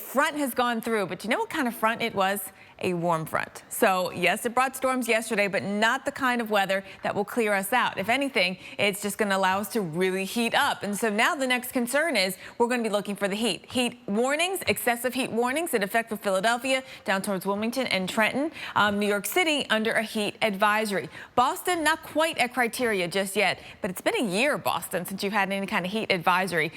front has gone through, but you know what kind of front it was? A warm front. So yes, it brought storms yesterday, but not the kind of weather that will clear us out. If anything, it's just going to allow us to really heat up. And so now the next concern is we're going to be looking for the heat. Heat warnings, excessive heat warnings in effect for Philadelphia, down towards Wilmington and Trenton. New York City under a heat advisory. Boston, not quite at criteria just yet, but it's been a year, Boston, since you've had any kind of heat advisory.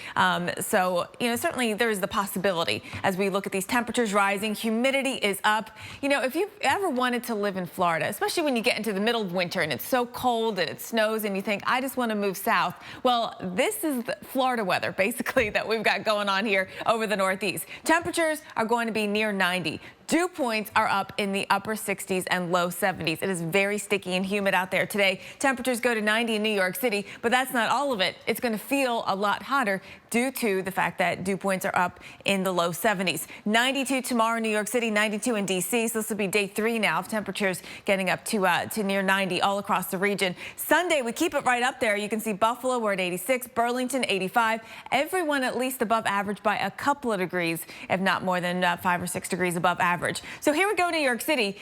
So, you know, certainly there is the possibility as we look at these temperatures rising, humidity is up. You know, if you've ever wanted to live in Florida, especially when you get into the middle of winter and it's so cold and it snows and you think, I just want to move south. Well, this is the Florida weather, basically, that we've got going on here over the Northeast. Temperatures are going to be near 90. Dew points are up in the upper 60s and low 70s. It is very sticky and humid out there today. Temperatures go to 90 in New York City, but that's not all of it. It's going to feel a lot hotter due to the fact that dew points are up in the low 70s. 92 tomorrow in New York City, 92 in D.C. So this will be day 3 now of temperatures getting up to near 90 all across the region. Sunday, we keep it right up there. You can see Buffalo, we're at 86, Burlington, 85. Everyone at least above average by a couple of degrees, if not more than 5 or 6 degrees above average. So here we go, New York City.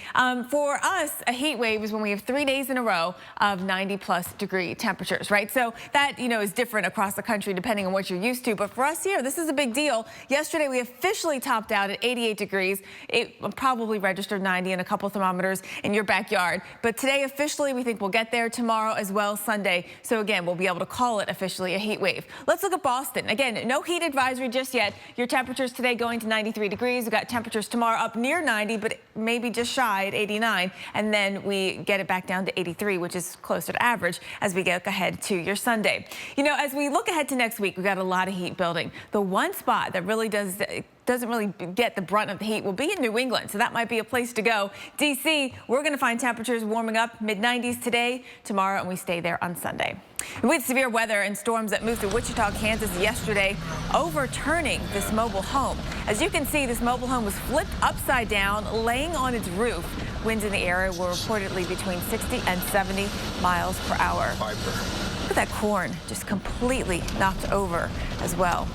For us, a heat wave is when we have 3 days in a row of 90+ degree temperatures, right? So that, you know, is different across the country depending on what you're used to. But for us here, this is a big deal. Yesterday, we officially topped out at 88 degrees. It probably registered 90 in a couple thermometers in your backyard. But today, officially, we think we'll get there tomorrow as well, Sunday. So again, we'll be able to call it officially a heat wave. Let's look at Boston. Again, no heat advisory just yet. Your temperatures today going to 93 degrees. We've got temperatures tomorrow up near 90, but maybe just shy at 89. And then we get it back down to 83, which is closer to average as we get ahead to your Sunday. You know, as we look ahead to next week, we've got a lot of heat building. The one spot that really doesn't really get the brunt of the heat will be in New England, so that might be a place to go. D.C., we're going to find temperatures warming up mid-90s today, tomorrow, and we stay there on Sunday. With severe weather and storms that moved through Wichita, Kansas yesterday, overturning this mobile home. As you can see, this mobile home was flipped upside down, laying on its roof. Winds in the area were reportedly between 60 and 70 miles per hour. Look at that corn, just completely knocked over as well.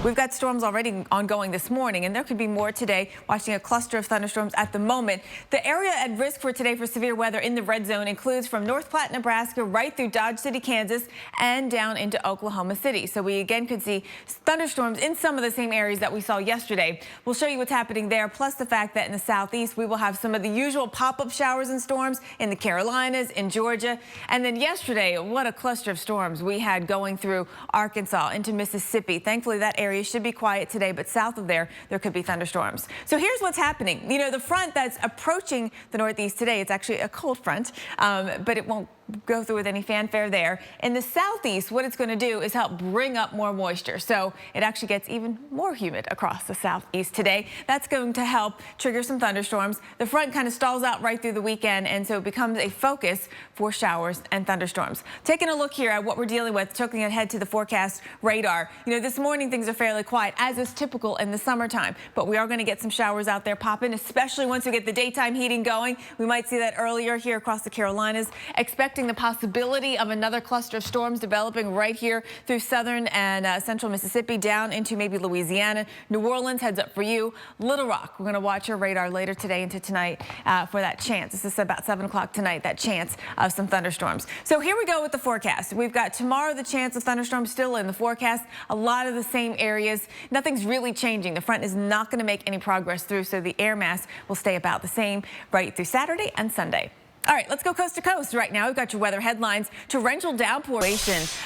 We've got storms already ongoing this morning, and there could be more today, watching a cluster of thunderstorms at the moment. The area at risk for today for severe weather in the red zone includes from North Platte, Nebraska, right through Dodge City, Kansas, and down into Oklahoma City. So we again could see thunderstorms in some of the same areas that we saw yesterday. We'll show you what's happening there, plus the fact that in the southeast, we will have some of the usual pop-up showers and storms in the Carolinas, in Georgia. And then yesterday, what a cluster of storms we had going through Arkansas into Mississippi. Thankfully, that area should be quiet today, but south of there could be thunderstorms. So here's what's happening. You know, the front that's approaching the Northeast today, it's actually a cold front, but it won't go through with any fanfare there. In the southeast, what it's going to do is help bring up more moisture. So it actually gets even more humid across the southeast today. That's going to help trigger some thunderstorms. The front kind of stalls out right through the weekend, and so it becomes a focus for showers and thunderstorms. Taking a look here at what we're dealing with, looking ahead to the forecast radar. You know, this morning things are fairly quiet, as is typical in the summertime, but we are going to get some showers out there popping, especially once we get the daytime heating going. We might see that earlier here across the Carolinas. Expecting the possibility of another cluster of storms developing right here through southern and central Mississippi down into maybe Louisiana. New Orleans, heads up for you. Little Rock, we're going to watch your radar later today into tonight for that chance. This is about 7 o'clock tonight, that chance of some thunderstorms. So here we go with the forecast. We've got tomorrow the chance of thunderstorms still in the forecast. A lot of the same areas. Nothing's really changing. The front is not going to make any progress through, so the air mass will stay about the same right through Saturday and Sunday. All right, let's go coast to coast right now. We've got your weather headlines. Torrential downpour.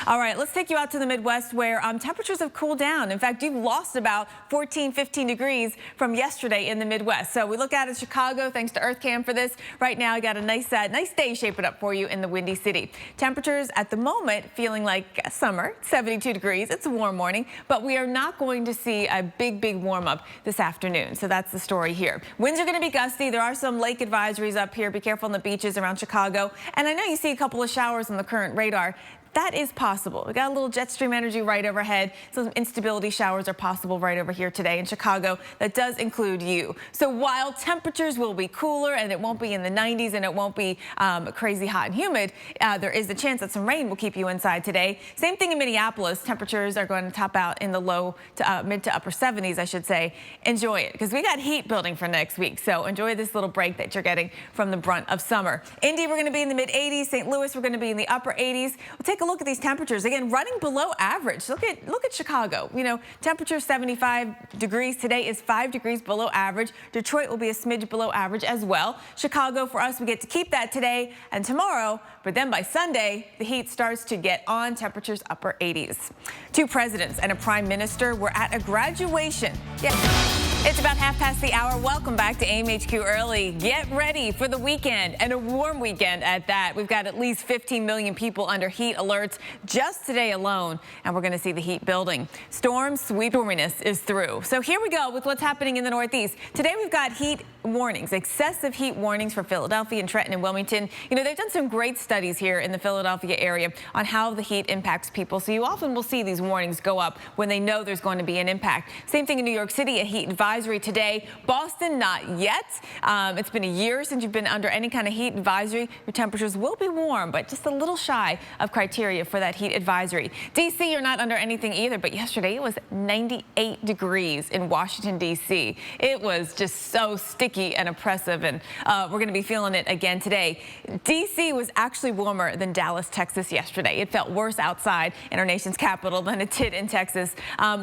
All right, let's take you out to the Midwest where temperatures have cooled down. In fact, you've lost about 14, 15 degrees from yesterday in the Midwest. So we look out at Chicago, thanks to EarthCam for this. Right now, I got a nice day shaping up for you in the Windy City. Temperatures at the moment feeling like summer, 72 degrees. It's a warm morning, but we are not going to see a big warm up this afternoon. So that's the story here. Winds are going to be gusty. There are some lake advisories up here. Be careful on the beaches around Chicago. And I know you see a couple of showers on the current radar. that is possible. We got a little jet stream energy right overhead. Some instability showers are possible right over here today in Chicago. That does include you. So while temperatures will be cooler and it won't be in the 90s and it won't be crazy hot and humid, there is a chance that some rain will keep you inside today. Same thing in Minneapolis. Temperatures are going to top out in the low to mid to upper 70s, I should say. Enjoy it because we got heat building for next week. So enjoy this little break that you're getting from the brunt of summer. Indy, we're going to be in the mid 80s. St. Louis, we're going to be in the upper 80s. We'll take a look at these temperatures again, running below average. Look at Chicago. You know, temperature 75 degrees today is 5 degrees below average. Detroit will be a smidge below average as well. Chicago, for us, we get to keep that today and tomorrow. But then by Sunday, the heat starts to get on, temperatures upper 80s. 2 presidents and a prime minister were at a graduation. It's about half past the hour. Welcome back to AMHQ Early. Get ready for the weekend, and a warm weekend at that. We've got at least 15 million people under heat alerts just today alone, and we're going to see the heat building. Storm storminess is through. So here we go with what's happening in the Northeast. Today we've got heat warnings, excessive heat warnings for Philadelphia and Trenton and Wilmington. You know, they've done some great studies here in the Philadelphia area on how the heat impacts people. So you often will see these warnings go up when they know there's going to be an impact. Same thing in New York City, a heat advisory today. Boston, not yet. It's been a year since you've been under any kind of heat advisory. Your temperatures will be warm, but just a little shy of criteria for that heat advisory. D.C., you're not under anything either, but yesterday it was 98 degrees in Washington, D.C. It was just so sticky and oppressive, and we're going to be feeling it again today. D.C. was actually warmer than Dallas, Texas yesterday. It felt worse outside in our nation's capital than it did in Texas.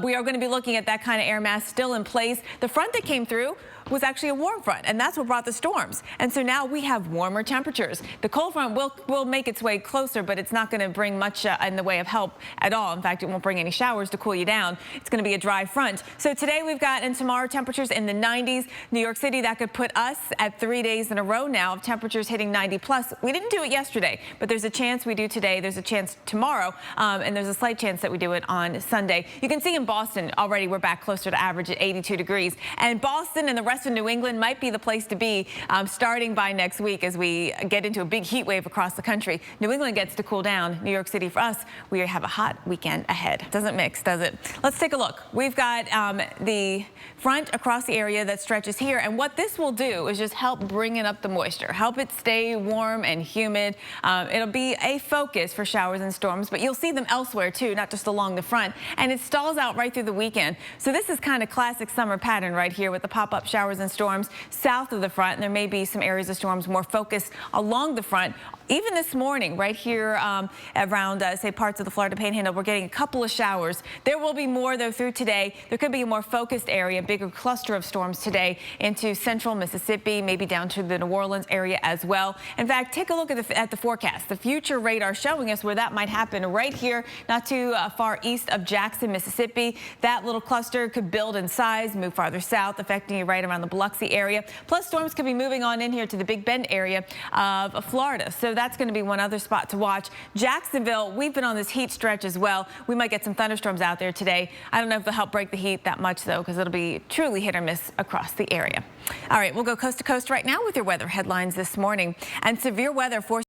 We are going to be looking at that kind of air mass still in place. The front that came through was actually a warm front, and that's what brought the storms. And so now we have warmer temperatures. The cold front will make its way closer, but it's not going to bring much in the way of help at all. In fact, it won't bring any showers to cool you down. It's going to be a dry front. So today we've got, and tomorrow, temperatures in the 90s. New York City, that could put us at 3 days in a row now of temperatures hitting 90 plus. We didn't do it yesterday, but there's a chance we do today. There's a chance tomorrow, and there's a slight chance that we do it on Sunday. You can see in Boston already we're back closer to average at 82 degrees. And Boston and the rest of New England might be the place to be starting by next week as we get into a big heat wave across the country. New England gets to cool down. New York City, for us, we have a hot weekend ahead. Doesn't mix, does it? Let's take a look. We've got the front across the area that stretches here, and what this will do is just help bring it up the moisture, help it stay warm and humid. It'll be a focus for showers and storms, but you'll see them elsewhere too, not just along the front, and it stalls out right through the weekend. So this is kind of classic summer pattern right here with the pop-up showers and storms south of the front, and there may be some areas of storms more focused along the front. Even this morning, right here around, say, parts of the Florida Panhandle, we're getting a couple of showers. There will be more, though, through today. There could be a more focused area, bigger cluster of storms today into central Mississippi, maybe down to the New Orleans area as well. In fact, take a look at the forecast. The future radar showing us where that might happen right here, not too far east of Jackson, Mississippi. That little cluster could build in size, move farther south, affecting you right around the Biloxi area. Plus, storms could be moving on in here to the Big Bend area of Florida. So that's going to be one other spot to watch. Jacksonville, we've been on this heat stretch as well. We might get some thunderstorms out there today. I don't know if they'll help break the heat that much, though, because it'll be truly hit or miss across the area. All right, we'll go coast to coast right now with your weather headlines this morning. And severe weather forcing